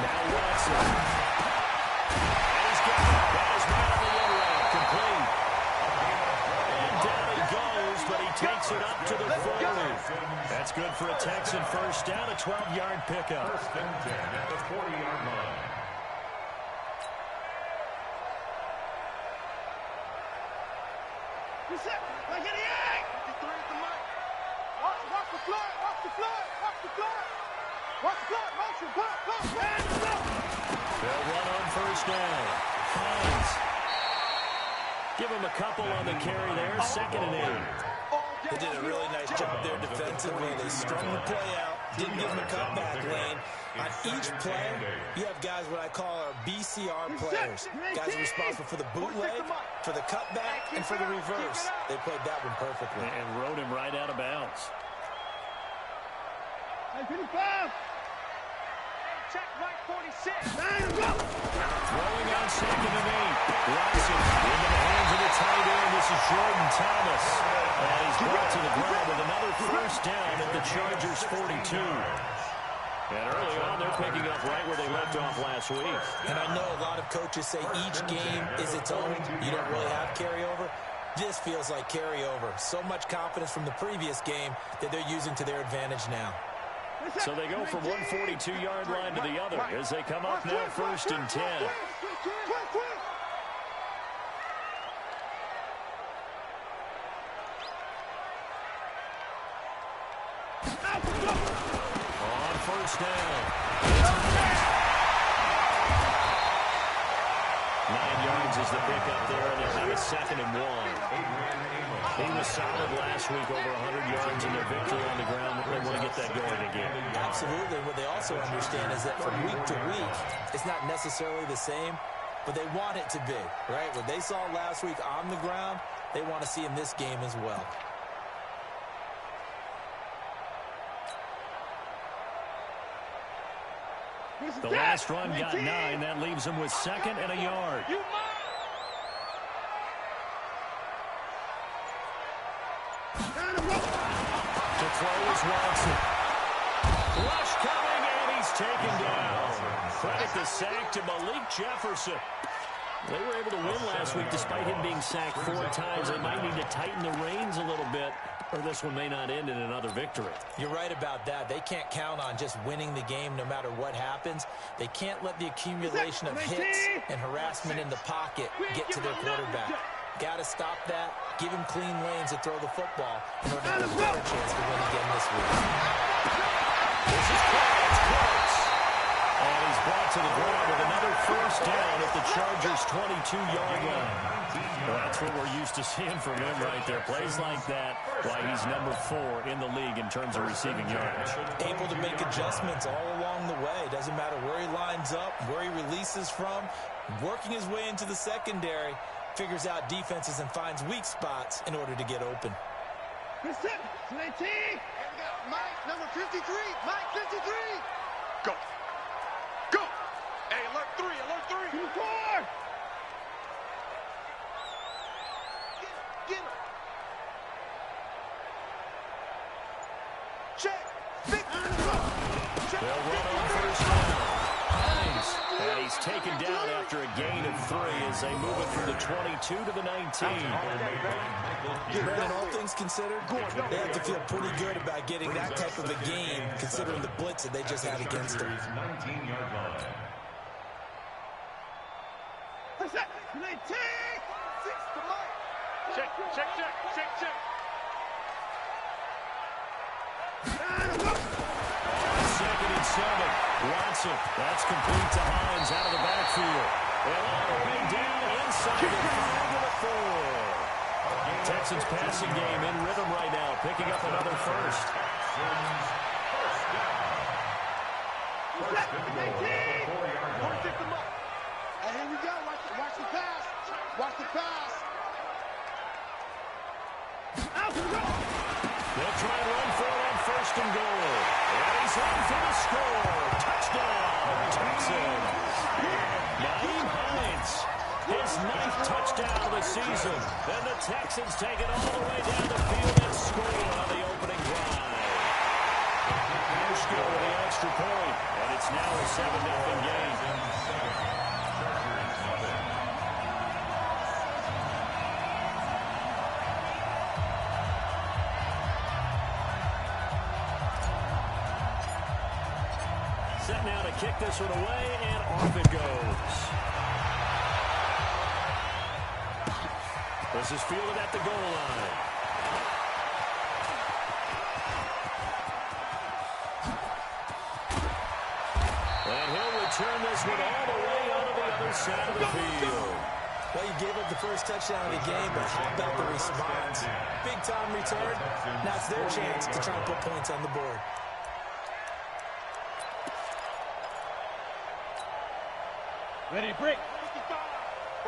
Now Watson. And he's got it. That is right on the end lane. Complete. And down he goes, but he takes it up to the 40. That's good for a Texan first down, a 12-yard pickup. First and 10 at the 40-yard line. Watch the floor, watch the floor, watch the floor. Watch the floor, motion, go. They'll run on first down. Hines. Give him a couple on the carry there. Second and 8. They did a really nice job there defensively. They strung the play out, didn't give him a cutback lane. On each play, you have guys what I call our BCR players. Guys responsible for the bootleg, for the cutback, and for the reverse. They played that one perfectly. And rode him right out of bounds. Check right 46. Throwing on second and 8. Watson into the hands of the tight end. This is Jordan Thomas. And he's brought to the ground with another first down at the Chargers 42. And early on, they're picking up right where they left off last week. And I know a lot of coaches say each game is its own. You don't really have carryover. This feels like carryover. So much confidence from the previous game that they're using to their advantage now. So they go from one 42-yard line to the other as they come up now first and 10. On first down. 9 yards is the pickup there, and they'll have a second and 1. He was solid last week, over 100 yards in their victory on the ground. They want to get that going again. Absolutely. What they also understand is that from week to week, it's not necessarily the same, but they want it to be, right? What they saw last week on the ground, they want to see in this game as well. The last run got 9. That leaves them with second and a yard. To throw is Watson. Rush coming, and he's taken down. Credit the sack to Malik Jefferson. They were able to win last week despite him being sacked 4 times. They might need to tighten the reins a little bit, or this one may not end in another victory. You're right about that. They can't count on just winning the game no matter what happens. They can't let the accumulation of hits and harassment in the pocket get to their quarterback. Got to stop that. Give him clean lanes to throw the football in order to have a better chance to win again this week. This is close. And he's brought to the ground with another first down at the Chargers' 22-yard line. Well, that's what we're used to seeing from him right there. Plays like that, why he's number 4 in the league in terms of receiving yards. Able to make adjustments all along the way. Doesn't matter where he lines up, where he releases from. Working his way into the secondary. Figures out defenses and finds weak spots in order to get open. Mike, number 53. Mike, 53. Go. Go. Hey, alert 3, alert 3. 4. Get him. Check. They'll run on first down. Hines. And he's taken down after a gain of 3 as they move it from the 22 to the 19. Brandon, all things considered, they have to feel pretty good about getting that type of a game considering the blitz that they just had against them. 19-yard line. Check. Second and 7. Watson. That's complete to Hines out of the backfield. And all the way down inside the 5 to the 4. Texans passing game in rhythm right now, picking up another first. And here we go. Watch the pass. Watch the pass. They'll try and run for it on first and goal. And he's in for the score. Touchdown, Texans. Naeem Hines, his 9th touchdown of the season. And the Texans take it all the way down the field and score on the opening drive. push go to the extra point, and it's now a 7-0 game. Set now to kick this one away, and off it goes. This is fielded at the goal line. And he'll return this one all the way onto the other side of the field. Well, you gave up the first touchdown of the game, but how about the response? Big-time return. Now it's their chance to try and put points on the board. Ready to break. 55.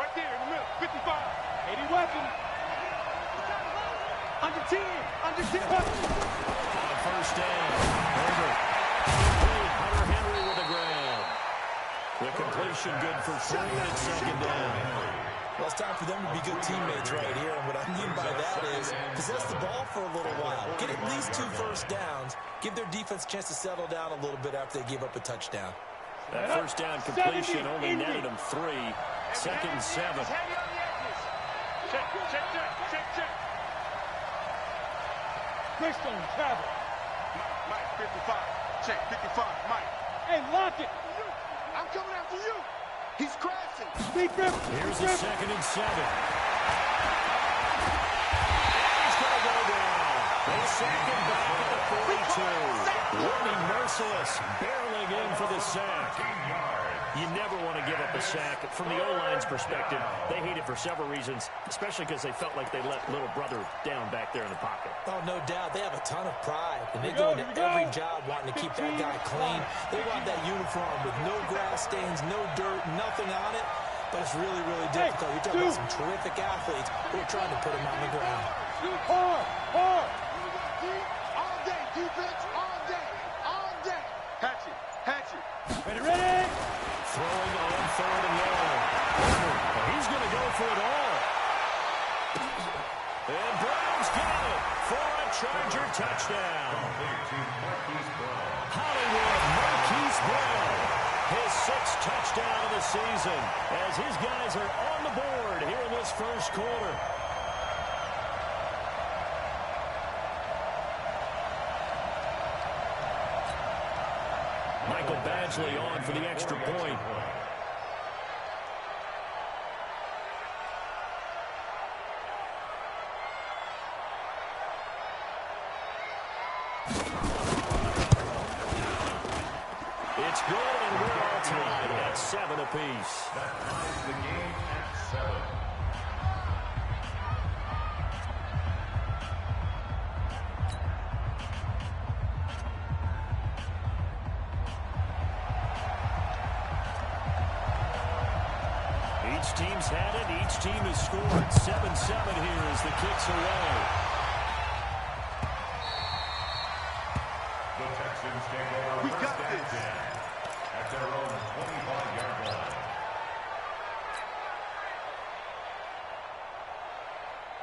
Right there in the middle. 55. 80 weapons. Under 10. Under 10 weapons. On first down. Over. Hunter Henry with the ground. The completion good for 3 and second down. Well, it's time for them to be good teammates right here. And what I mean by that is possess the ball for a little while. Get at least 2 first downs. Give their defense a chance to settle down a little bit after they give up a touchdown. That first down completion only netted him 3. Second and 7. Check, check, check, check, check. Greystone, travel. Mike, 55. Check, 55. Mike. Hey, lock it. I'm coming after you. He's crashing. Deep rip. Here's a second and 7. He's going to go down. They sack him back at the 42. Warning merciless. Barreling in for the sack. You never want to give up a sack. From the O-line's perspective, they hate it for several reasons, especially because they felt like they let little brother down back there in the pocket. Oh, no doubt. They have a ton of pride, and they go into every job wanting to keep that guy clean. They want that uniform with no grass stains, no dirt, nothing on it. But it's really, really difficult. You're talking about some terrific athletes who are trying to put him on the ground. Hard, hard. All day, defense, all day, all day. Hatch it, hatch it. Ready, ready. Throwing on 3rd and long. He's going to go for it all. And Brown's got it for a Charger touchdown. Hollywood Marquise Brown, his 6th touchdown of the season, as his guys are on the board here in this first quarter. Michael Badgley on for the extra point. It's good, and we're all tied at 7 apiece. That ties the game at 7. Each team's had it. Each team has scored. 7-7 here as the kick's away. The Texans take over We first got and this. 10 at their own 25-yard line.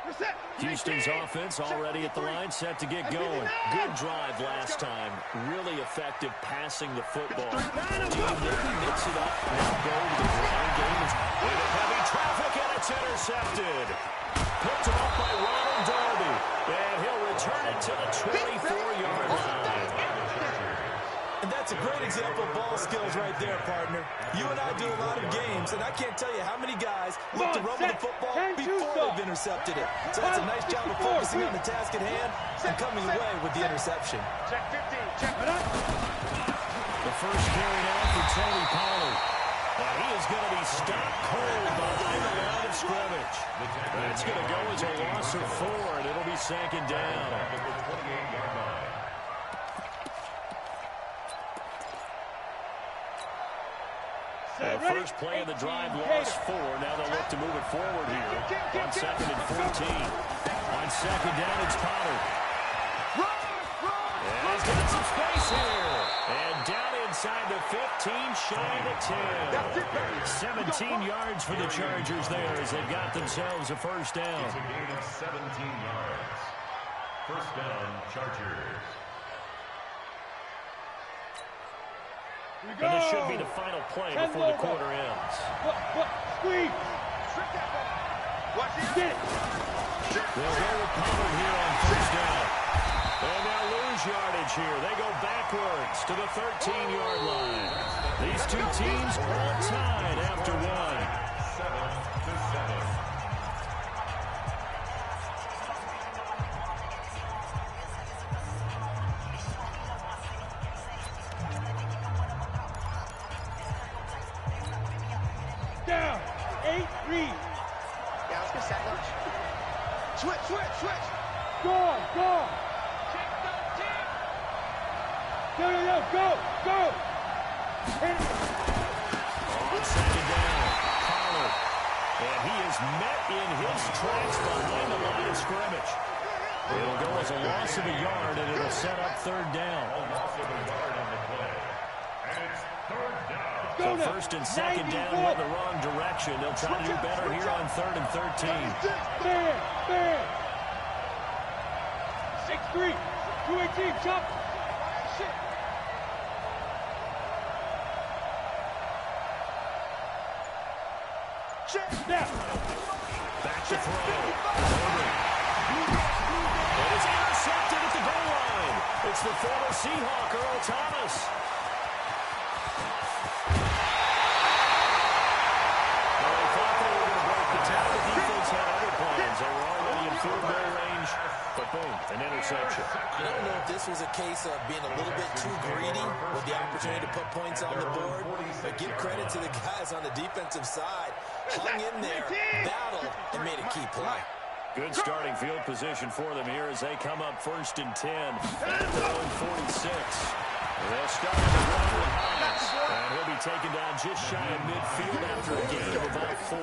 Reset. Houston's offense already at the line, set to get going. Good drive last time. Really effective passing the football. Team maybe mix it up. Now go to the ground game. Into heavy traffic, and it's intercepted. Picked off by Ronald Darby. And he'll return it to the 24-yard line. And that's a great example of ball skills right there, partner. You and I do a lot of games, and I can't tell you how many guys look to run with the football before they've intercepted it. So that's a nice job of focusing on the task at hand and coming away with the interception. Check 15, check it up. The first carry now for Tony Pollard. And he is going to be stopped cold behind the line of scrimmage. That's going to go as a loss of 4, and it'll be second down. At the 28-yard line. The first play of the drive lost 4. Now they'll look to move it forward here on 2nd and 14. On second down, it's Pollard. And he's got some space here. And down inside the 15, shy of the 10. 17 yards for the Chargers there as they've got themselves a first down. It's a gain of 17 yards. First down, Chargers. And this should be the final play before the quarter ends. Squeeze. Watch Get it. it. They'll go with Pollard here on first down. And now lose yardage here. They go backwards to the 13-yard line. These two teams all tied after one. 7-7. Down. 8-3. Yeah, let's get set lunch. Switch. Go. Go. Hit it. On second down, Pollard. And he is met in his tracks behind the line of scrimmage. It'll go as a loss of a yard, and it'll set up third down. A loss of a yard on the play. And it's third down. So first and second down went the wrong direction. They'll try to do better here on 3rd and 13. Man. 6-3. 218. Chop. Shit. Snap. Back to throw. And it's intercepted at the goal line. It's the former Seahawk, Earl Thomas. Well, they thought they were going to break the tie. The defense had other plans. They were already in field goal range. But boom, an interception. I don't know if this was a case of being a little bit too greedy with the opportunity to put points on the board, but give credit to the guys on the defensive side. Hung in there, battled, and made a key play. Good starting field position for them here as they come up 1st and 10 at their own 46. They'll start on the ground with Hines, and he'll be taken down just shy of midfield after a gain of about 4.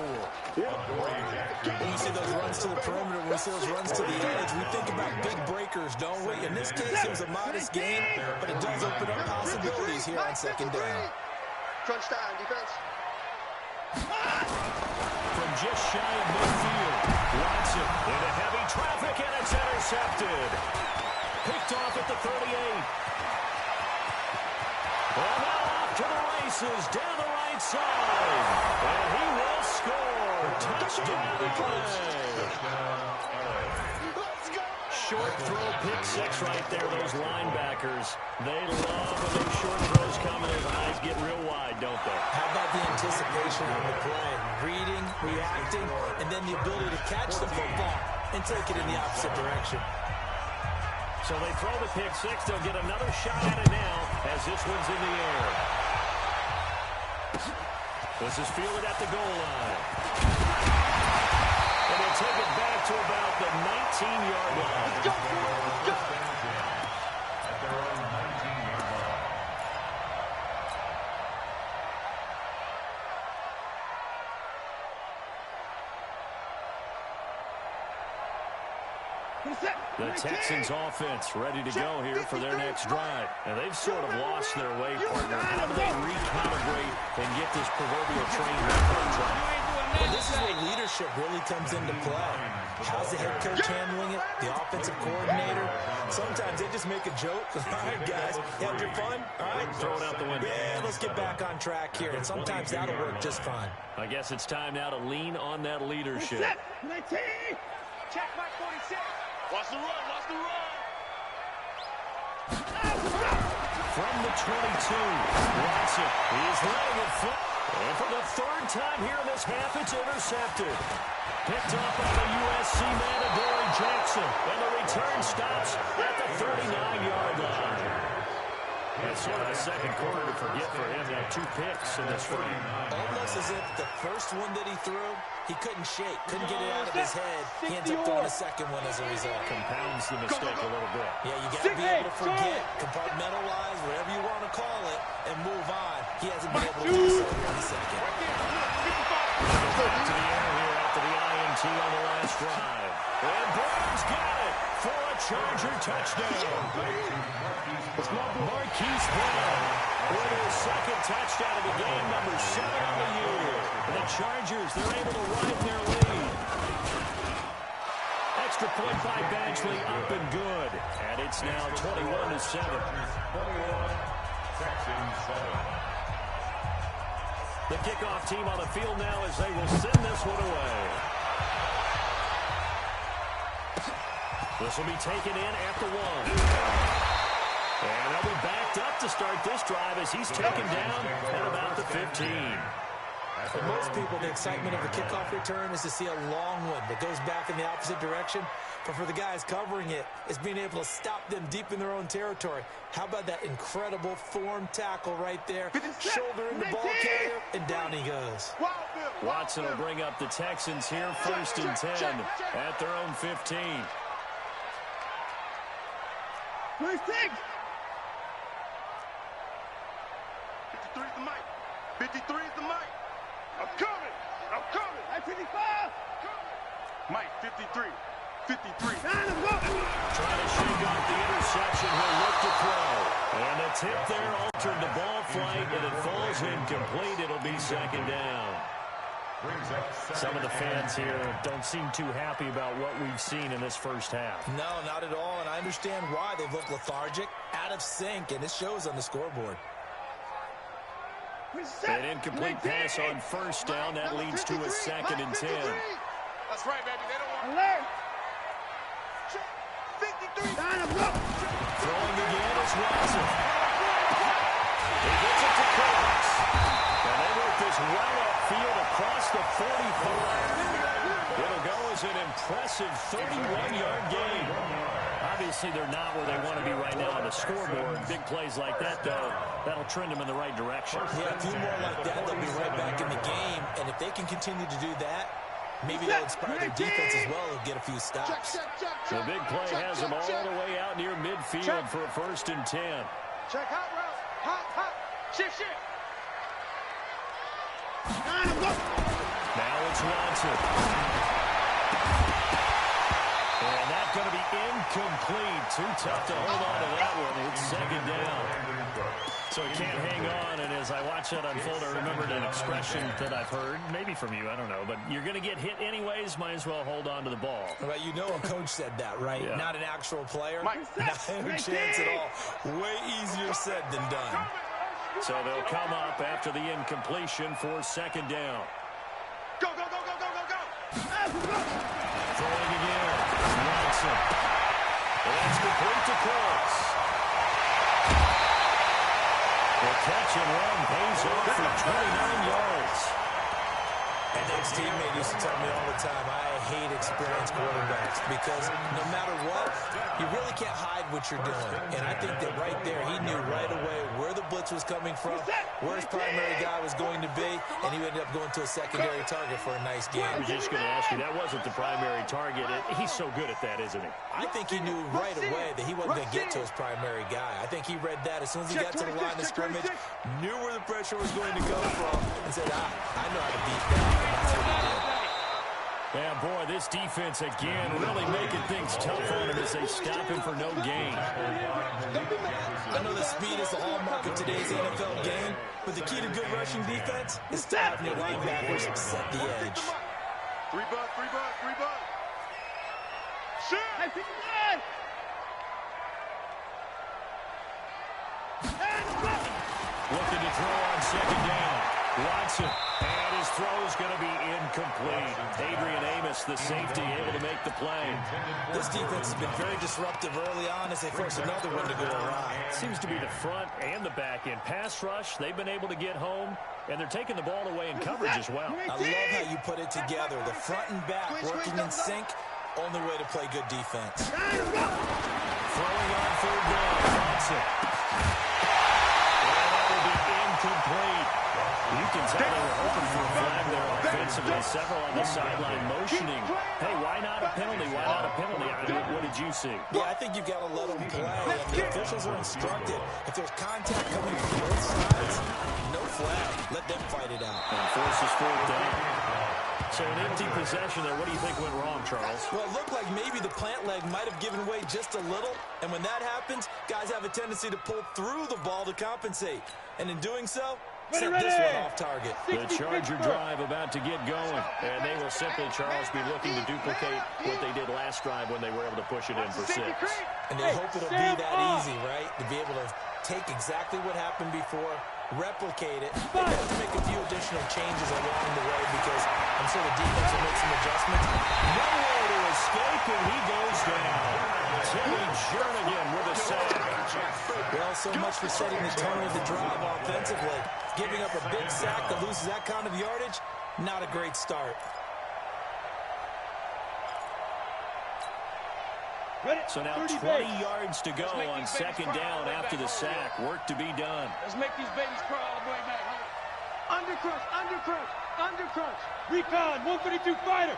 When we see those runs to the perimeter, when we see those runs to the edge, we think about big breakers, don't we? In this case, it was a modest gain, but it does open up possibilities here on second down. Crunch time, defense. From just shy of midfield, Watson into heavy traffic, and it's intercepted. Picked off at the 38. Well, now off to the races, down the right side. And he will score. Touchdown, LA. Short throw, pick six right there, those linebackers. They love when those short throws come and those eyes get real wide, don't they? How about the anticipation on the play? Reading, reacting, and then the ability to catch the football and take it in the opposite direction. So they throw the pick six. They'll get another shot at it now as this one's in the air. This is fielded at the goal line. And they'll take it back to about the 19-yard line. At their own 19-yard line. The Texans offense ready to go here for their next drive. And they've sort of lost their way, partner. How do they recalibrate and get this proverbial train back on track? Well, this is where leadership really comes into play. How's the head coach handling it? The offensive coordinator? Sometimes they just make a joke. All right, guys, you have your fun? All right. Throw it out the window. Yeah, let's get back on track here. And sometimes that'll work just fine. I guess it's time now to lean on that leadership. Check my 46. Watch the run. From the 22, Watson is letting it fly. And for the third time here in this half, it's intercepted. Picked up by the USC man, Adoree Jackson. And the return stops at the 39-yard line. It's sort of a second quarter to forget for him. Now 2 picks in this frame. Almost as if the first one that he threw, he couldn't shake, couldn't get it out of his head. He ends up throwing a second one as a result. Compounds the mistake a little bit. Yeah, you got to be able to forget, compartmentalize, whatever you want to call it, and move on. He hasn't been able to do so in the second. Back to the air here after the INT on the last drive. And Brown's got it for a Charger touchdown. Marquise Brown with his second touchdown of the game, number 7 on the year. The Chargers, they're able to widen their lead. Extra point by Badgley, up and good. And it's now 21-7. 21, Texans 7. kickoff team on the field now as they will send this one away. This will be taken in at the 1. And they'll be backed up to start this drive as he's taken down at about the 15. For most people, the excitement of the kickoff return is to see a long one that goes back in the opposite direction. But for the guys covering it, it's being able to stop them deep in their own territory. How about that incredible form tackle right there? Shoulder in the ball carrier, and down he goes. Watson will bring up the Texans here, 1st and 10 at their own 15. 26. 53 is the mic. 53 is the mic. I'm coming. I'm coming. At 55. Mike, 53. 53. Trying to go. Trying to shake off the interception. He'll look to throw. And the tip there altered the ball flight, and it falls incomplete. It'll be 2nd down. Some of the fans here don't seem too happy about what we've seen in this first half. No, not at all, and I understand why. They've looked lethargic, out of sync, and it shows on the scoreboard. An incomplete pass on 1st down. That leads to a 2nd and 10. That's right, baby. They don't want Alert. 53. Trying to go. Throwing again is Watson. He gets it to Cox. And they work this well upfield across the 45. It'll go as an impressive 31-yard gain. Obviously, they're not where they want to be right now on the scoreboard. Big plays like that, though, that'll trend them in the right direction. Yeah, a few more like that, they'll be right back in the game. And if they can continue to do that, maybe they'll inspire their defense as well. They'll get a few stops. The big play has them all the way out near midfield for a 1st and 10. Check hot route. Hot. Shift. Trying to go. Now it's Watson. And that's going to be incomplete. Too tough to hold on to that one. It's 2nd down. So he can't hang on, and as I watch that unfold, I remembered an expression that I've heard, maybe from you, I don't know, but you're going to get hit anyways, might as well hold on to the ball. Well, you know a coach said that, right? Yeah. Not an actual player. Mike. Not a chance at all. Way easier said than done. So they'll come up after the incompletion for 2nd down. Go. Throwing again. Watson. That's complete to Cox. The catch and run pays off for 29 yards. An ex-teammate used to tell me all the time, I hate experienced quarterbacks because no matter what, you really can't hide what you're doing. And I think that right there, he knew right away where the blitz was coming from, where his primary guy was going to be, and he ended up going to a secondary target for a nice game. I was just going to ask you, that wasn't the primary target. He's so good at that, isn't he? I think he knew right away that he wasn't going to get to his primary guy. I think he read that as soon as he got to the line of scrimmage, knew where the pressure was going to go from, and said, I know how to beat that. And that's what he did. Yeah, boy, this defense again really making things tough on him as they stop him for no gain. I know the speed is the hallmark of today's NFL game, but the key to good rushing defense is to have your linebackers set the edge. 3 bucks. Shit. At 59. Looking to throw on 2nd down. Watson, and his throw is going to be incomplete. Adrian Amos, the safety, able to make the play. This defense has been very disruptive early on as they force another one to go awry. Seems to be the front and the back end. Pass rush, they've been able to get home, and they're taking the ball away in coverage as well. I love how you put it together. The front and back working in sync, only way to play good defense. Throwing on 3rd down, Watson. And that will be incomplete. You can tell they were hoping for a flag there offensively. Several on the sideline motioning. Hey, why not a penalty? Why not a penalty? What did you see? Yeah, I think you've got to let them play. And the officials are instructed. If there's contact coming from both sides, no flag. Let them fight it out. And forces 4th down. So an empty possession there. What do you think went wrong, Charles? Well, it looked like maybe the plant leg might have given way just a little. And when that happens, guys have a tendency to pull through the ball to compensate. And in doing so, set this one off target. The Charger drive about to get going. And they will simply, Charles, be looking to duplicate what they did last drive when they were able to push it in for 6. And they hope it'll be that easy, right? To be able to take exactly what happened before replicate it, they have to make a few additional changes along the way because I'm sure the defense will make some adjustments. No way to escape, and he goes down. Timmy Jernigan with a sack. Well, so much for setting the tone of the drive offensively. Giving up a big sack that loses that kind of yardage, not a great start. So now 20 yards to go on second down after the sack. Work to be done. Let's make these babies crawl all the way back home. Undercrunch, undercrunch, undercrunch. Recon, 152 fighter.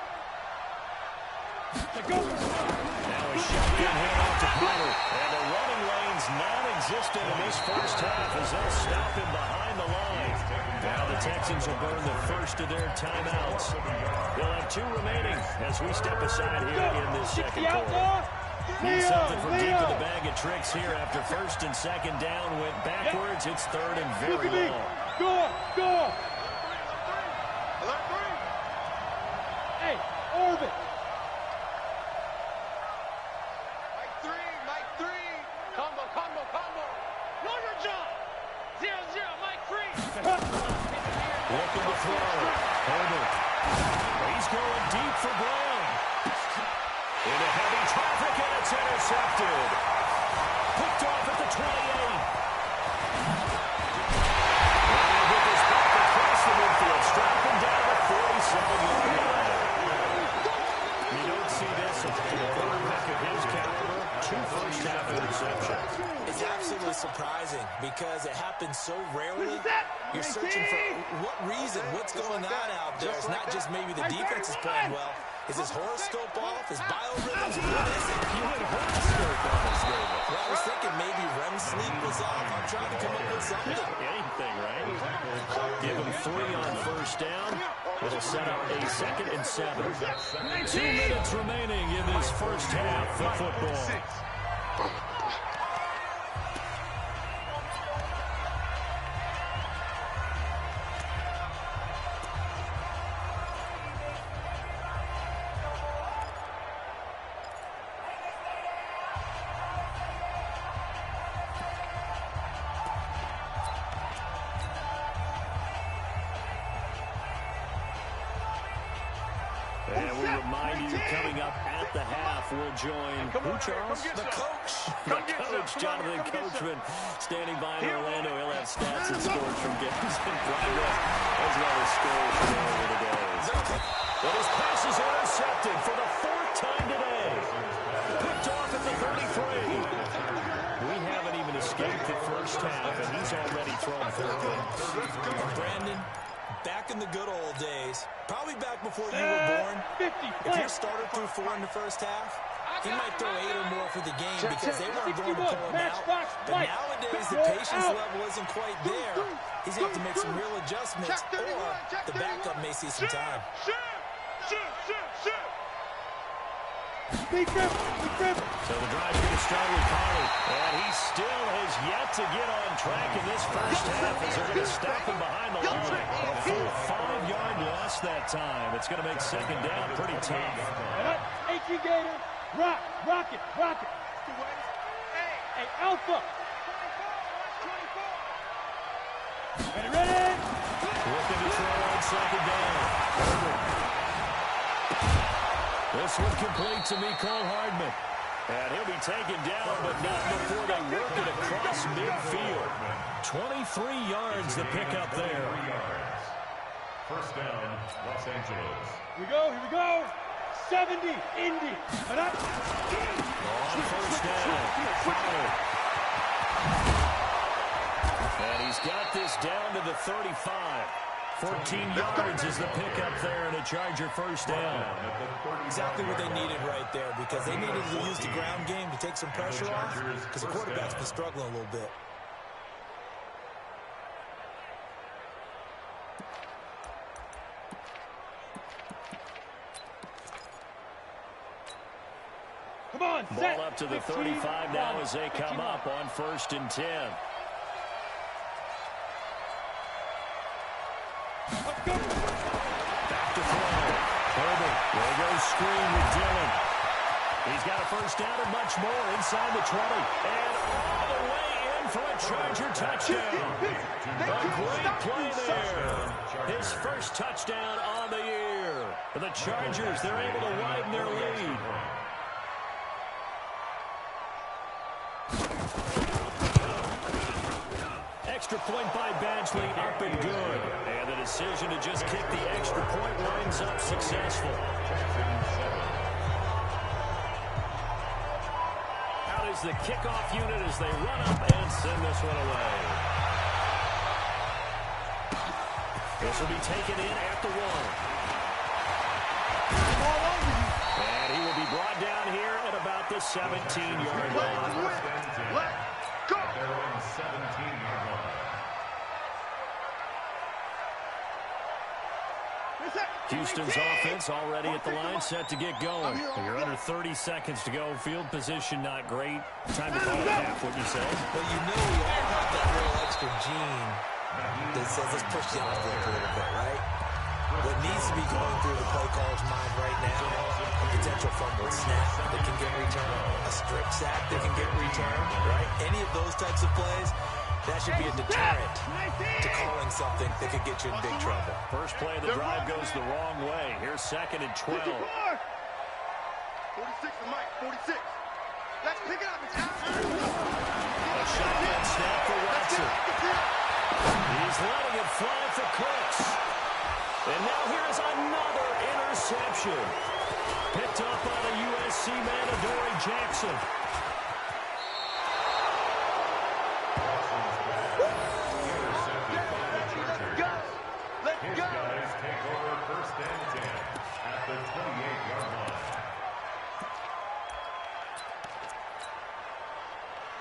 Go. Now a shotgun handoff to Pollard. And the running lane's non-existent in this first half as they'll stop him behind the line. Now the Texans will burn the first of their timeouts. They'll have 2 remaining as we step aside here in this second quarter. Need something from deep in the bag of tricks here after first and second down went backwards. It's third and very long. Go. Hey, orbit. Mike 3. Combo. Know your job. 0-0, Mike 3. Looking to throw. Herbert. He's going deep for Brown. Into heavy traffic, and it's intercepted. Picked off at the 28. And with this back across the midfield, strapping down the 47-yard line. You don't see this from a quarterback of his caliber. 2 first-half interceptions. It's absolutely surprising because it happens so rarely. You're searching for what reason, what's going on out there. It's not just maybe the defense is playing well. Is his horoscope off? His biorhythms? What is it? You went horoscope on us, David. Well, I was thinking maybe REM sleep was off. I'm trying to come up with something. Anything, right? Give him 3 on first down. It'll set up a 2nd and 7. 2 minutes remaining in this first half of football. And we remind you, coming up at the half, we'll join who, Charles? The coach. The coach, Jonathan Coachman, standing by in Orlando. He'll have stats and scores from games in progress, as well as scores from over the days. But his pass is intercepted for the 4th time today. Picked off at the 33. We haven't even escaped the first half, and he's already thrown 4 Brandon, back in the good old days, probably back before you were born, if your starter threw 4 in the first half, he might throw 8 or more for the game because they weren't going to pull him out. But nowadays, the patience level isn't quite there. He's going to have to make some real adjustments, or the backup may see some time. So the drive's going to start with Pollard, and he still has yet to get on track in this first half as they're going to stop him behind the line. A full 5-yard loss that time. It's going to make second down pretty tough. HE Gator, rocket. Hey, Alpha. Ready? Looking to throw on second down. This one complete to Mecole Hardman. And he'll be taken down, but not before they work it across midfield. 23 yards the pickup there. First down, Los Angeles. Here we go. 70, Indy. On first down, Pollard. And he's got this down to the 35. 14 yards is the pickup there and a Charger first down. Exactly what they needed right there because they needed to use the ground game to take some pressure off because the quarterback's been struggling a little bit. Come on, Ball up to the 35 now as they come up on 1st and 10. Back to throw. Herbert. There goes screen with Dillon. He's got a first down and much more inside the 20. And all the way in for a Charger touchdown. A great play there. His first touchdown on the year. For the Chargers, they're able to widen their lead. Extra point by Badgley, up and good. And the decision to just kick the extra point winds up successful. Out is the kickoff unit as they run up and send this one away. This will be taken in at the 1. And he will be brought down here at about the 17-yard line. Let's go. Their own 17-yard line. Houston's offense already at the line, set to get going. You're under 30 seconds to go. Field position not great. Time to call it half, wouldn't you say? Well, you know we all have that little extra gene that says let's push the envelope a little bit, right? What needs to be going through the play caller's mind right now, a potential fumble snap that can get returned, a strip sack that can get returned, right? Any of those types of plays, that should be a deterrent to calling something that could get you in big trouble. First play of the drive goes the wrong way. Here's 2nd and 12. 46 to Mike, 46. Let's pick it up. It's out. A shotgun snap for Watson. He's letting it fly for Cooks. And now here is another interception. Picked up by the USC man, Adoree Jackson. His guys take over 1st and 10 at the 28-yard line.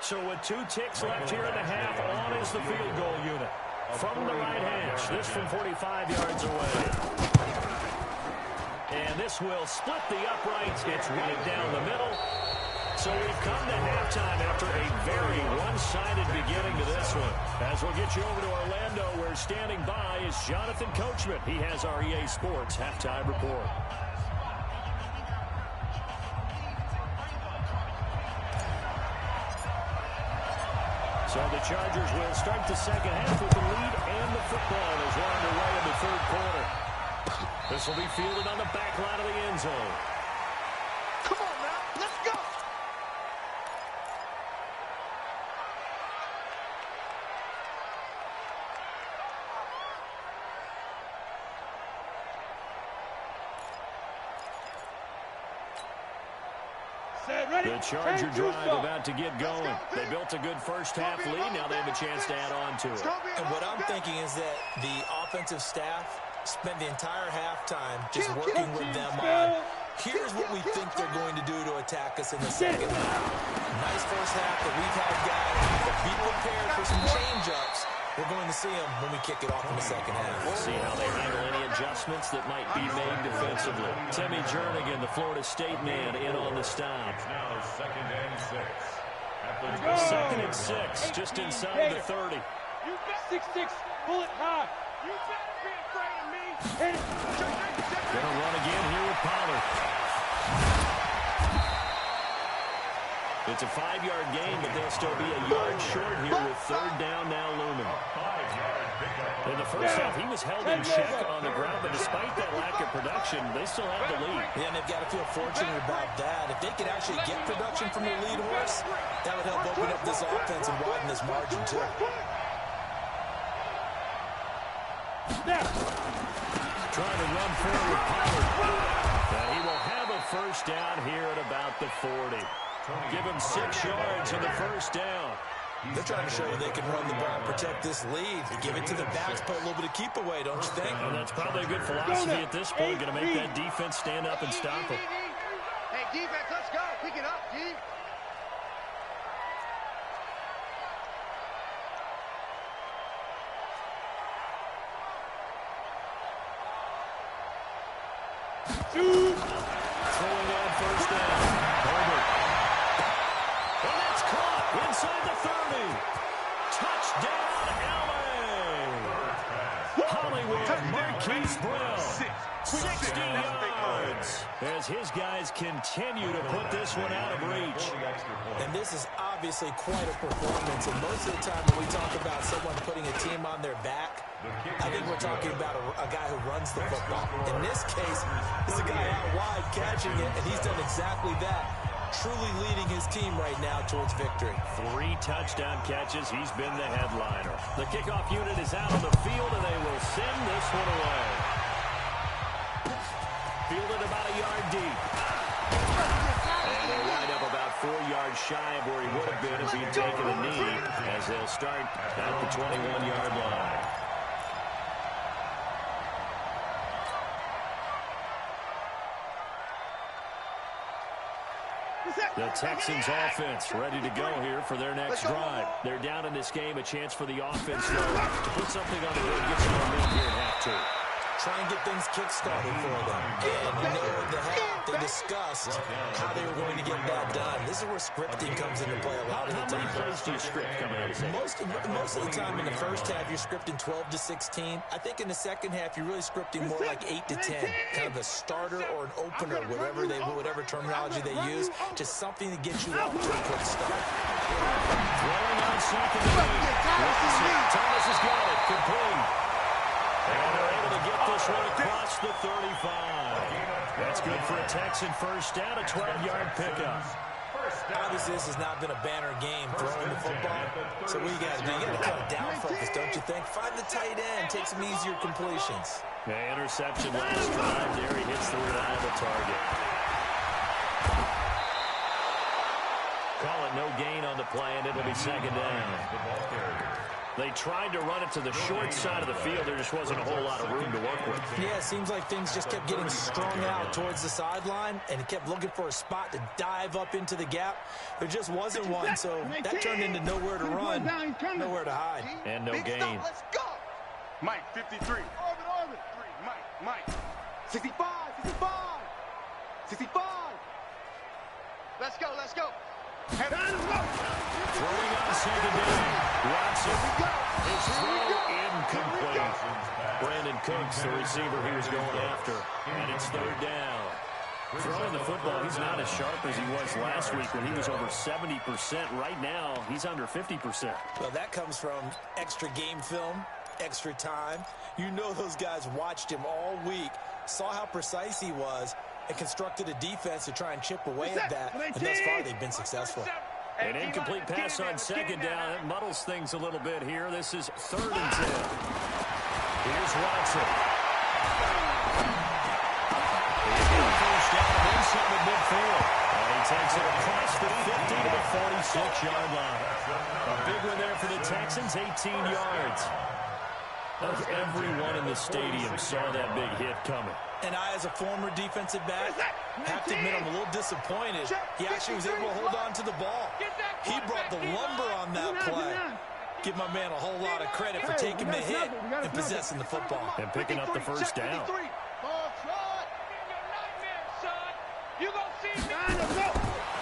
So with 2 ticks left here in the half, on is the field goal unit. From the right hash, this from 45 yards away. And this will split the uprights. It's right down the middle. So we've come to halftime after a very one-sided beginning to this one. As we'll get you over to Orlando, where standing by is Jonathan Coachman. He has our EA Sports halftime report. So the Chargers will start the second half with the lead and the football as we're underway in the 3rd quarter. This will be fielded on the back line of the end zone. Come on now, let's go. The Charger drive about to get going. They built a good first half lead. Now they have a chance to add on to it. And what I'm thinking is that the offensive staff spent the entire halftime just working with them on, here's what we think they're going to do to attack us in the second half. Nice first half that we've had guys be prepared for some change-ups. We're going to see them when we kick it off in the second half. We'll see how they handle any adjustments that might be made defensively. Timmy Jernigan, the Florida State man, in on the stop. It's now 2nd and 6. At the 2nd and 6, just inside the 30. You bet 6-6, pull it high. You better be afraid of me. Hit it. Gonna run again here with Pollard. It's a 5-yard gain, but they'll still be a yard short here with 3rd down now looming. In the first half, he was held in check on the ground, but despite that lack of production, they still have the lead. Yeah, and they've got to feel fortunate about that. If they could actually get production from their lead horse, that would help open up this offense and widen this margin, too. Trying to run forward with Pollard. And he will have a first down here at about the 40. Give him 6 yards in the first down. They're trying to show you they can run the ball, protect this lead. Give it to the backs, put a little bit of keep away, don't you think? And that's probably a good philosophy at this point. Going to make that defense stand up and stop him. Hey, defense, let's go. Pick it up, D. Throwing on first down. Herbert. And that's caught inside the 30. Touchdown, LA. Hollywood, Marquise Brown. 60 yards as his guys continue to put this one out of reach. And this is obviously quite a performance. And most of the time when we talk about someone putting a team on their back, I think we're talking about a guy who runs the football. In this case, it's a guy out wide catching it, and he's done exactly that, truly leading his team right now towards victory. 3 touchdown catches. He's been the headliner. The kickoff unit is out on the field, and they will send this one away. Fielded about a yard deep. And they'll wind up about 4 yards shy of where he would have been if he'd taken a knee, as they'll start at the 21-yard line. The Texans offense ready to go here for their next drive. They're down in this game, a chance for the offense though, to put something on the board, get some momentum here at half 2. Try and get things kick-started for them. And in the half, they discussed how they were going to get that done. This is where scripting comes into play a lot of the time. How many plays do you script coming out of the Most of the time in the first half, you're scripting 12 to 16. I think in the second half, you're really scripting more like 8 to 10. Kind of a starter or an opener, whatever terminology they use. Just something to get you off to a quick start. Throwing on second and 8. Thomas has got it. Complete. And they're able to get this one across the 35. That's good for a Texan first down, a 12-yard pickup. Obviously, this has not been a banner game throwing the football. So what you got to do? You got to cut down focus, don't you think? Find the tight end. Take some easier completions. Yeah, interception last drive there. He hits the reliable target. Call it no gain on the play, and it'll be second down. They tried to run it to the short side of the field. There just wasn't a whole lot of room to work with. Yeah, it seems like things just kept getting strung out towards the sideline, and he kept looking for a spot to dive up into the gap. There just wasn't one, so that turned into nowhere to run, nowhere to hide. And no gain. Let's go. Mike, 53. Orbit. 3. Mike. 65. 65. Let's go. Throwing on second down. Watson. His throw incomplete. Brandon Cooks, the receiver he was going after. And it's third down. Throwing the football, he's not as sharp as he was last week when he was over 70%. Right now, he's under 50%. Well, that comes from extra game film, extra time. You know those guys watched him all week, saw how precise he was, and constructed a defense to try and chip away at that. And thus far, they've been successful. An incomplete pass on second down. That muddles things a little bit here. This is 3rd and 10. Here's Watson. First down inside the midfield. And he takes it across the 50 to the 46-yard line. A big one there for the Texans, 18 yards. Everyone in the stadium saw that big hit coming. And I, as a former defensive back, have to admit I'm a little disappointed. He actually was able to hold on to the ball. He brought the lumber on that play. Give my man a whole lot of credit for taking the hit and possessing the football. And picking up the first down.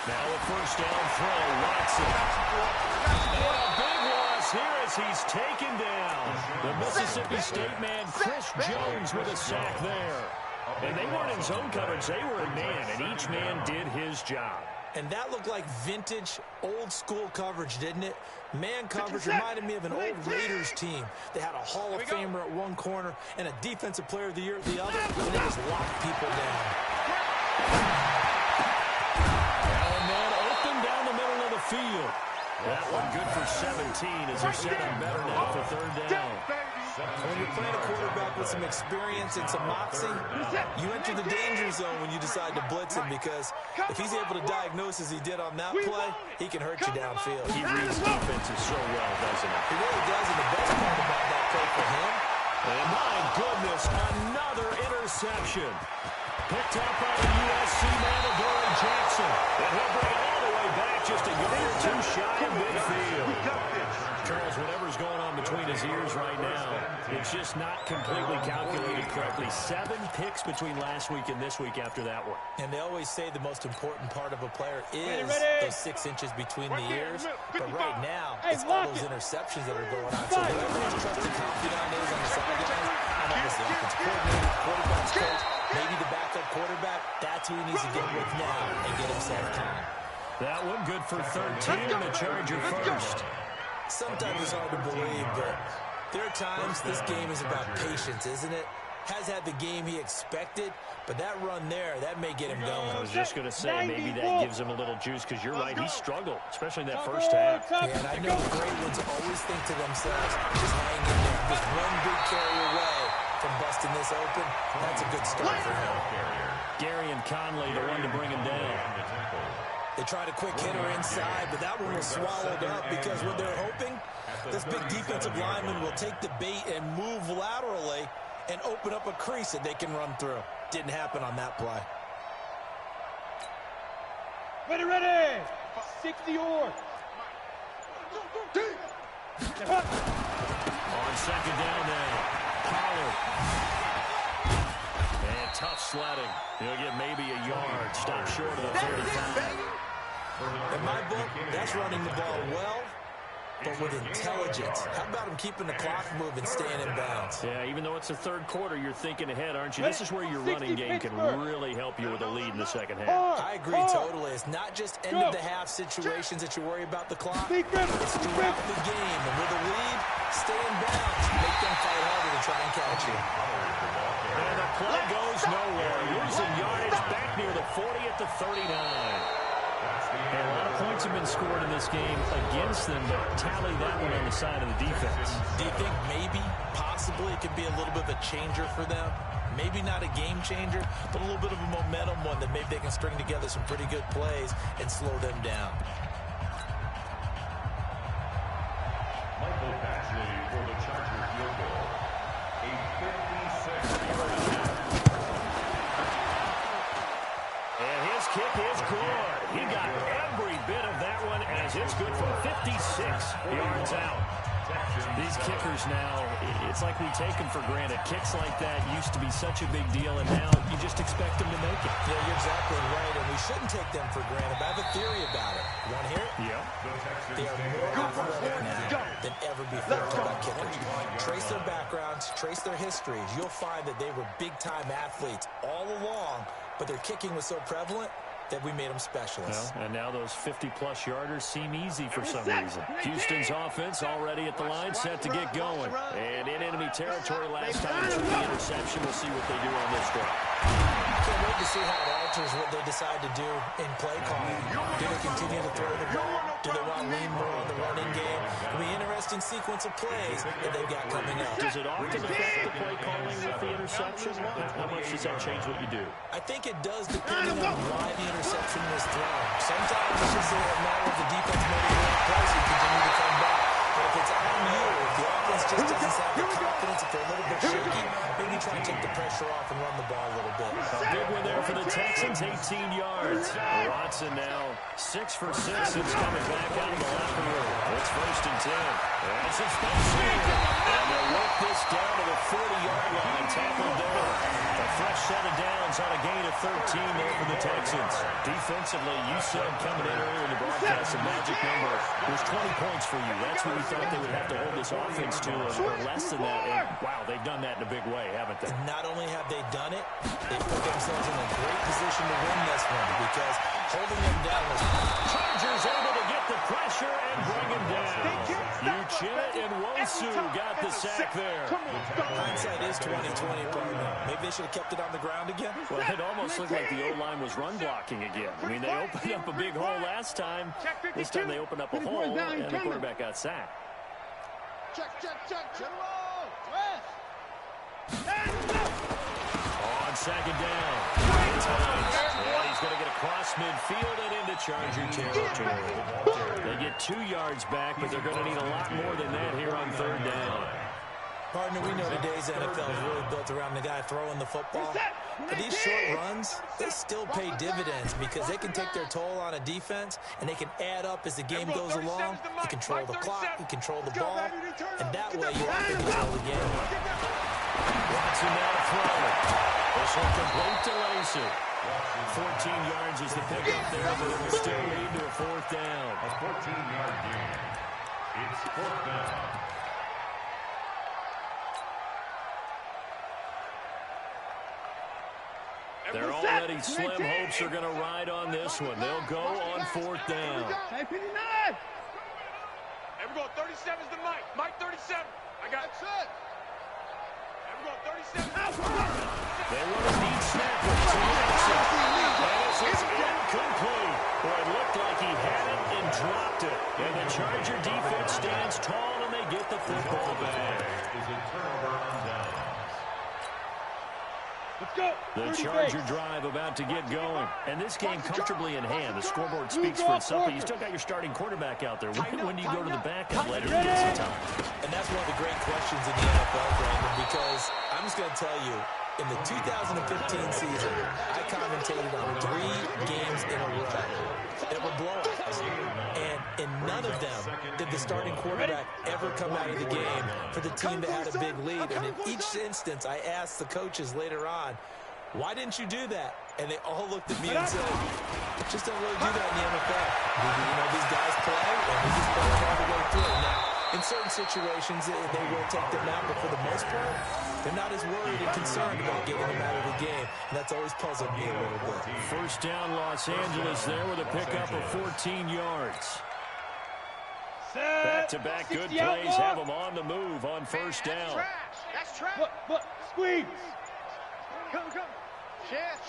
Now a first down throw, Watson. And a big loss here as he's taken down. The Mississippi State man, Chris Jones, with a sack there. And they weren't in zone coverage, they were in man, and each man did his job. And that looked like vintage, old-school coverage, didn't it? Man coverage reminded me of an old Raiders team. They had a Hall of Famer at one corner and a Defensive Player of the Year at the other, and they just locked people down. And man open down the middle of the field. That one good for 17 as they're setting better now for 3rd down. When you're playing a quarterback with some experience and some moxie, you enter the danger zone when you decide to blitz him, because if he's able to diagnose as he did on that play, he can hurt you downfield. He reads defenses so well, doesn't he? He really does, and the best part about that play for him. And my goodness, another interception. Picked up by the USC man, Adoree Jackson. And he'll bring it all the way back just a yard or two shy of midfield. Charles, whatever's going on between his ears right now, it's just not completely calculated correctly. 7 picks between last week and this week after that one. And they always say the most important part of a player is those 6 inches between the ears. But right now, it's all those interceptions that are going on. So whoever his trusted confidant is on the sideline, I know this is the offensive coordinator, quarterback's coach, That's who he needs to get with now and get himself calm. That one good for 13 and a Charger first. Sometimes it's hard to believe, but there are times this game is about patience, isn't it? Has had the game he expected, but that run there, that may get him going. I was just going to say, maybe that gives him a little juice, because you're right, he struggled, especially in that first half. Yeah, and I know the great ones always think to themselves, just hang in there. Just one big carry away from busting this open. That's a good start for him. Gary and Conley, the one to bring him down. They tried a quick hitter inside, but that one was swallowed up because what they're hoping, this big defensive lineman will take the bait and move laterally and open up a crease that they can run through. Didn't happen on that play. Ready! 60 yards. On second down now, Pollard. And tough sledding. He'll get maybe a yard. Stop short of the 35. In my book, that's running the ball well, but with intelligence. How about him keeping the clock moving, staying in bounds? Yeah, even though it's the third quarter, you're thinking ahead, aren't you? This is where your running game can really help you with a lead in the second half. I agree totally. It's not just end-of-the-half situations that you worry about the clock. It's throughout the game. And with a lead, stay in bounds. Make them fight harder to try and catch you. And the play goes nowhere. Losing yardage back near the 40 at the 39. And a lot of points have been scored in this game against them, but tally that one on the side of the defense. Do you think maybe, possibly, it could be a little bit of a changer for them? Maybe not a game changer, but a little bit of a momentum one that maybe they can string together some pretty good plays and slow them down. Michael Batchley for the Charger field goal. A 56-yard attempt. And his kick is good. He got every bit of that one as it's good from 56 yards out. These kickers now, it's like we take them for granted. Kicks like that used to be such a big deal, and now you just expect them to make it. Yeah, you're exactly right, and we shouldn't take them for granted. But I have a theory about it. You want to hear it? Yeah. They are more athletic now than ever before about kickers. Trace their backgrounds, trace their histories. You'll find that they were big-time athletes all along, but their kicking was so prevalent that we made them specialists. Well, and now those 50-plus yarders seem easy for some reason. Houston's offense already at the line, set to get going. And in enemy territory last time through the interception. We'll see what they do on this drive. Can't wait to see how it alters what they decide to do in play calling. Do they continue to throw the ball? Do they want to lean more on the running game? It'll be an interesting sequence of plays that they've got coming up. Does it often affect the play calling with the interception? How much does that change what you do? I think it does, depending on why the interception was thrown. Sometimes it's just a matter of the defense made a great play, so you continue to come back. But if it's on you, if the offense just doesn't have the confidence, if they're a little bit shaky, maybe try and take the pressure off and run the ball a little bit. Big one there for the Texans, 18 yards. Watson now 6 for 6 since coming back out of the locker room. It's 1st and 10. And it's a spin. And they'll work this down to the 40-yard line. Tackled there. A fresh set of downs on a gain of 13 there for the Texans. Defensively, you said coming in earlier in the broadcast, the magic number was 20 points for you. That's what we thought they would have to hold this offense to, or less than that. And, wow, they've done that in a big way, haven't they? Not only have they done it, they've put themselves in a great position to win this one because holding them down was... Chargers able to get the pressure and bring him down. Uchenna and Wosu got the sack there. Hindsight is 20/20, partner. Maybe they should have kept it on the ground again. Well, it almost looked like the O-line was run blocking again. I mean, they opened up a big hole last time. This time they opened up a hole, and the quarterback got sacked. Check. General. On second down. And he's going to get across midfield and into Charger territory. They get 2 yards back, but they're going to need a lot more than that here on 3rd down. Partner, we know today's NFL is really built around the guy throwing the football. But these short runs, they still pay dividends because they can take their toll on a defense, and they can add up as the game goes along. You control the clock, you control the ball, and that way you often control the game. Watson now to throw. This one complete to Lacey. 14 yards is the pickup there, but it will still lead to a 4th down. A 14-yard gain. It's 4th down. Their already slim hopes are going to ride on this one. They'll go on 4th down. Hey, 59. Here we go. 37 is the mic. Mike 37. I got it. Here we go. 37. They run a neat snap with this is incomplete. Boy, it looked like he had it and dropped it. And the Charger defense stands tall and they get the football back. Is a turnover on downs. Let's go. The Charger drive about to get going. And this game comfortably in hand. The scoreboard speaks for itself, but you still got your starting quarterback out there. When do you go to the backup later in the time? And that's one of the great questions in the NFL, Brandon, because I'm just going to tell you, in the 2015 season, I commentated on 3 games in a row that were blowouts. And in none of them did the starting quarterback ever come out of the game for the team that had a big lead. And in each instance, I asked the coaches later on, why didn't you do that? And they all looked at me and said, just don't really do that in the NFL. You know, these guys play, and we just play them all the way through. Now, in certain situations, they will take them out, but for the most part, they're not as worried and concerned about getting them out of the game. And that's always puzzled me a little bit. 1st down, Los Angeles there with a pickup of 14 yards. Back-to-back good plays have them on the move on 1st down. That's trash. Look, squeeze. Come. Chance.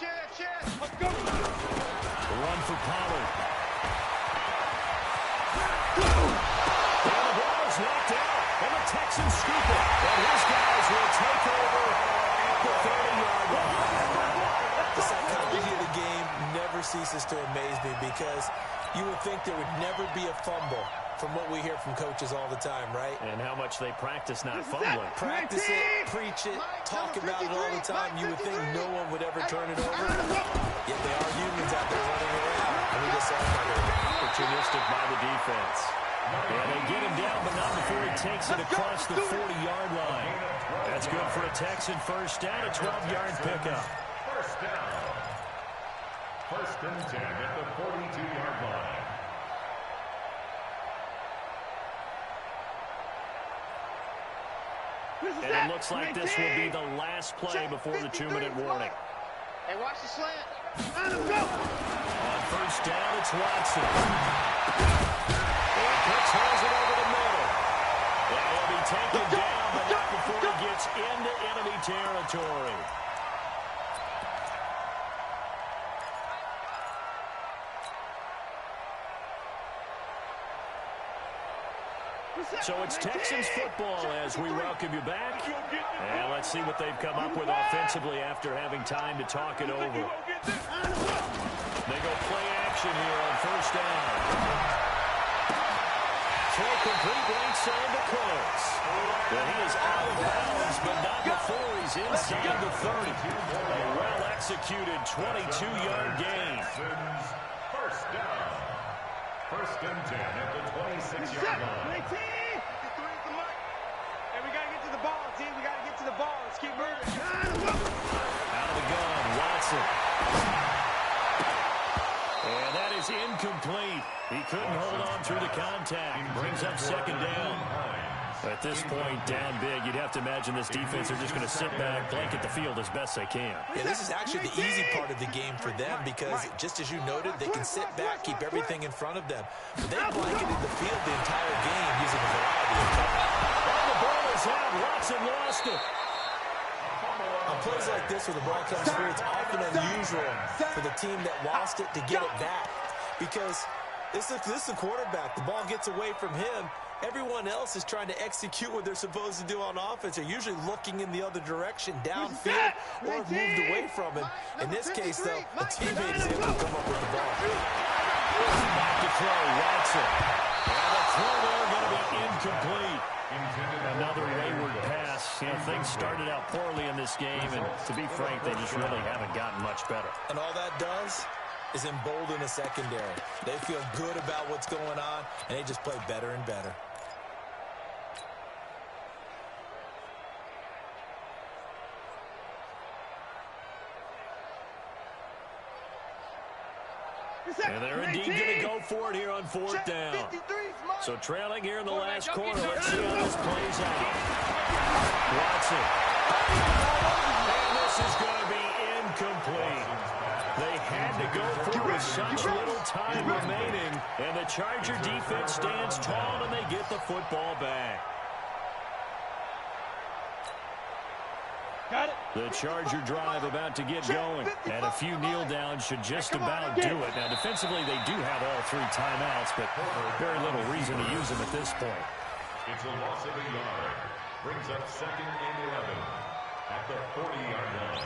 Let's go. Run for Pollard. And the ball is knocked out, and the Texans scoop it. And his guys will take over at the 30-yard line. The psychology of the game never ceases to amaze me because you would think there would never be a fumble from what we hear from coaches all the time, right? And how much they practice not fumbling. Practice it, preach it, talk about it all the time. You would think no one would ever turn it over. Yet they are humans out there running around. And we just saw another Opportunistic by the defense. Yeah, they get him down, but not before he takes it across the 40-yard line. That's good for a Texan 1st down, a 12-yard pickup. 1st down. 1st and 10 at the 42-yard line. And it looks like this will be the last play before the 2-minute warning. Hey, watch the slant. Let's go. On 1st down, it's Watson. And Pitts holds it over the middle. And he'll be taken down, but not before he gets into enemy territory. So it's Texans football as we welcome you back. And let's see what they've come up with offensively after having time to talk it over. They go play action here on 1st down. Throw complete right side to close. Well, he is out of bounds, but not before he's inside the 30. A well-executed 22-yard gain. 1st down. 1st and 10 at the 26-yard line. Hey, we got to get to the ball, team. We got to get to the ball. Let's keep moving. Out of the gun, Watson. And that is incomplete. He couldn't hold on through the contact. Brings up 2nd down. At this point, down big, you'd have to imagine this defense are just going to sit back, blanket the field as best they can. Yeah, this is actually the easy part of the game for them because, just as you noted, they can sit back, keep everything in front of them. But they blanketed the field the entire game using a variety of techniques. And the ball is out. Watson lost it. On plays like this where the ball comes free, it's often unusual for the team that lost it to get it back because this is a quarterback. The ball gets away from him. Everyone else is trying to execute what they're supposed to do on offense. They're usually looking in the other direction, downfield, or have moved away from him. In this case, though, a teammate is able to come up with the ball. Back to throw, Watson. And the throw there going to be incomplete. Another wayward pass. You know, things started out poorly in this game, and to be frank, they just really haven't gotten much better. And all that does is embolden a secondary. They feel good about what's going on, and they just play better and better. And they're indeed going to go for it here on 4th down. So trailing here in the last quarter. Let's see how this plays out. Watson. And this is going to be incomplete. Charger defense stands tall, and they get the football back. Got it. The Charger drive about to get going, and a few kneel downs should just about do it. Now, defensively, they do have all 3 timeouts, but very little reason to use them at this point. It's a loss of a yard. Brings up 2nd and 11 at the 40-yard line.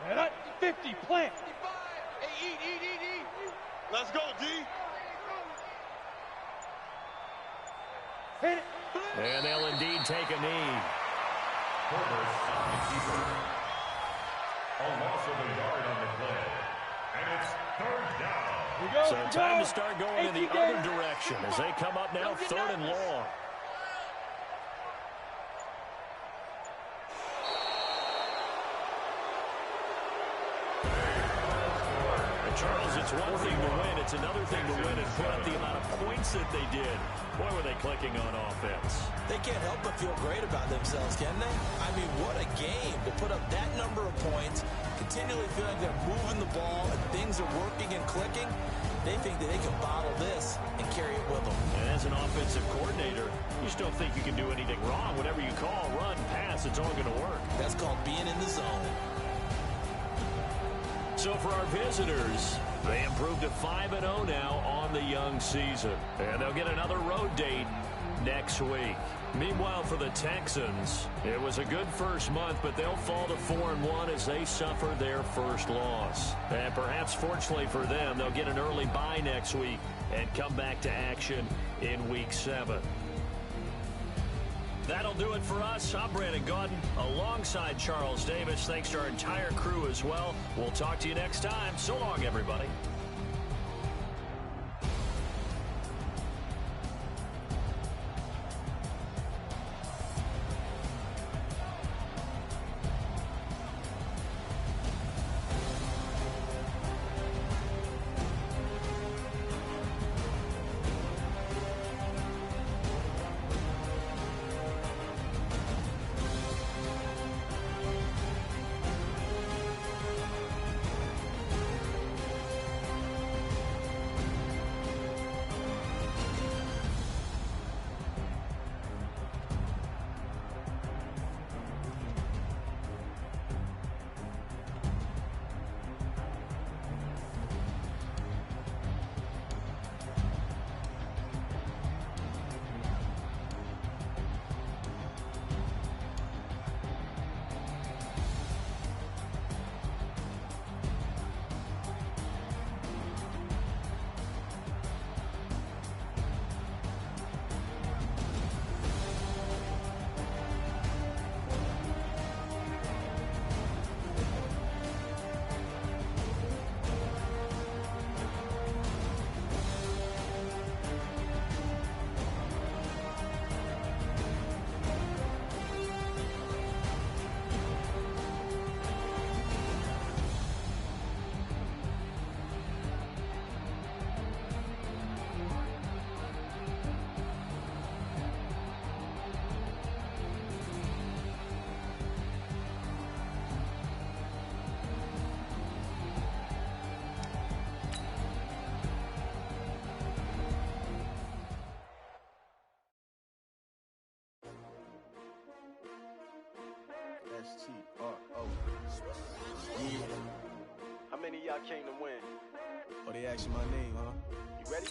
Set up. 50. Plant. Hey, eat. Let's go, D. Hit it. And they'll indeed take a knee. Herbert on the keeper. A loss of a yard on the play. And it's 3rd down. We go. So time to start going in the other direction as they come up now 3rd and long. Charles, it's one thing to win. It's another thing to win and put up the amount of points that they did. Boy, were they clicking on offense. They can't help but feel great about themselves, can they? I mean, what a game to put up that number of points, continually feeling they're moving the ball and things are working and clicking. They think that they can bottle this and carry it with them. And as an offensive coordinator, you just don't think you can do anything wrong. Whatever you call, run, pass, it's all going to work. That's called being in the zone. So for our visitors, they improved to 5-0 now on the young season. And they'll get another road date next week. Meanwhile, for the Texans, it was a good first month, but they'll fall to 4-1 as they suffer their first loss. And perhaps fortunately for them, they'll get an early bye next week and come back to action in Week 7. That'll do it for us. I'm Brandon Gaudin alongside Charles Davis. Thanks to our entire crew as well. We'll talk to you next time. So long, everybody. S-T-R-O. Yeah. How many of y'all came to win? Oh, they asking my name, huh? You ready?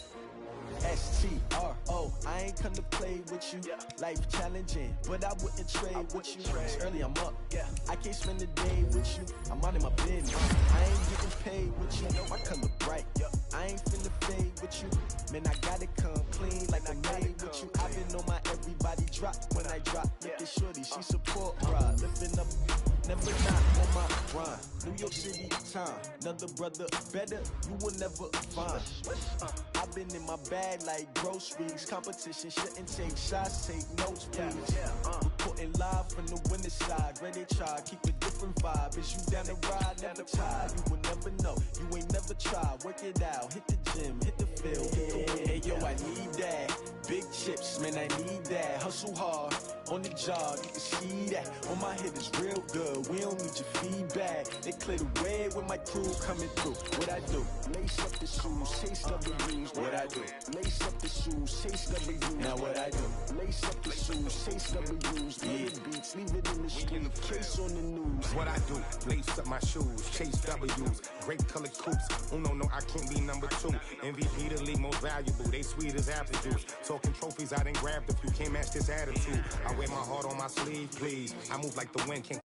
S-T-R-O. I ain't come to play with you. Yeah. Life challenging, but I wouldn't trade with you. It's early, I'm up. Yeah. I can't spend the day with you. I'm out in my business. I ain't getting paid with you. My color bright. Yeah. I ain't finna fade with you. Man, I gotta come clean like I made with you. I've been on my everybody drop when I drop. Look at shorty, she support ride. Lifting up, never not on my grind. New York City time, another brother better, you will never find. I've been in my bag like groceries. Competition shouldn't take shots, take notes, please. Reporting live from the winning side. Ready to try, keep a different vibe. Is you down the ride, never tired. You will never know, you ain't never tried. Work it out, hit the gym, hit the field, hit the win. Hey yo, I need that. Big chips, man, I need that. Hustle hard, On the job, you can see that. On my head is real good. We don't need your feedback. They clear the way with my crew coming through. What I do? Lace up the shoes, chase W's. What I do? Lace up the shoes, chase W's. Now what I do? Lace up the shoes, chase W's. Big beats, leave it in the street, case on the news. What I do? Lace up my shoes, chase W's. Great colored coops. No, I can't be number 2. MVP the league most valuable. They sweet as apple juice. Talking trophies, I done grabbed a few. Can't match this attitude. I wear my heart on my sleeve, please. I move like the wind can't